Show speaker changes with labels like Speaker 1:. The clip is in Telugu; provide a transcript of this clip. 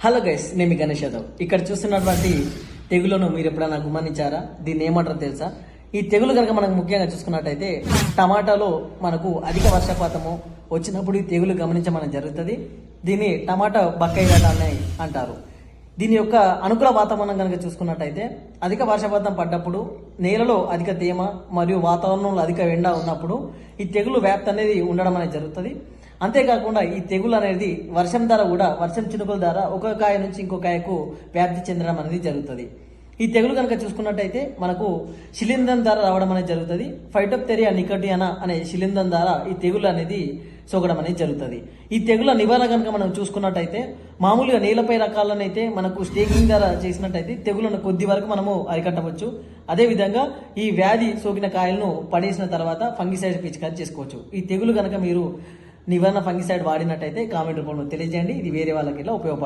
Speaker 1: హలో గైస్, నేను మీ గణేష్ యాదవ్. ఇక్కడ చూస్తున్నటువంటి తెగులను మీరు ఎప్పుడైనా గమనించారా? దీన్ని ఏమంటారో తెలుసా? ఈ తెగులు కనుక మనకు ముఖ్యంగా చూసుకున్నట్టయితే టమాటాలో మనకు అధిక వర్షపాతము వచ్చినప్పుడు ఈ తెగులు గమనించమని జరుగుతుంది. దీన్ని టమాటా బక్కాయి వేట అని అంటారు. దీని యొక్క అనుకూల వాతావరణం కనుక చూసుకున్నట్టయితే అధిక వర్షపాతం పడ్డప్పుడు, నేలలో అధిక తేమ మరియు వాతావరణంలో అధిక ఎండ ఉన్నప్పుడు ఈ తెగులు వ్యాప్తి అనేది ఉండడం అనేది జరుగుతుంది. అంతేకాకుండా ఈ తెగులు అనేది వర్షం ద్వారా కూడా, వర్షం చినుకుల ద్వారా ఒక కాయ నుంచి ఇంకో కాయకు వ్యాప్తి చెందడం అనేది జరుగుతుంది. ఈ తెగులు కనుక చూసుకున్నట్టయితే మనకు శిలీంధ్రం ద్వారా రావడం అనేది జరుగుతుంది. ఫైటోప్తెరియా నికోటియానా అనే శిలీంధ్రం ద్వారా ఈ తెగులు అనేది సోకడం అనేది జరుగుతుంది. ఈ తెగుల నివారణ కనుక మనం చూసుకున్నట్టయితే మామూలుగా నేలపై రకాలనైతే మనకు స్టేకింగ్ ద్వారా చేసినట్టయితే తెగులను కొద్ది వరకు మనము అరికట్టవచ్చు. అదేవిధంగా ఈ వ్యాధి సోకిన కాయలను పడేసిన తర్వాత ఫంగిసైడ్ పిచికారీ చేసుకోవచ్చు. ఈ తెగులు కనుక మీరు నివారణ ఫంగిసైడ్ వాడినట్టయితే కామెంట్ రూపంలో తెలియజేయండి. ఇది వేరే వాళ్ళకి ఇట్లా ఉపయోగపడుతుంది.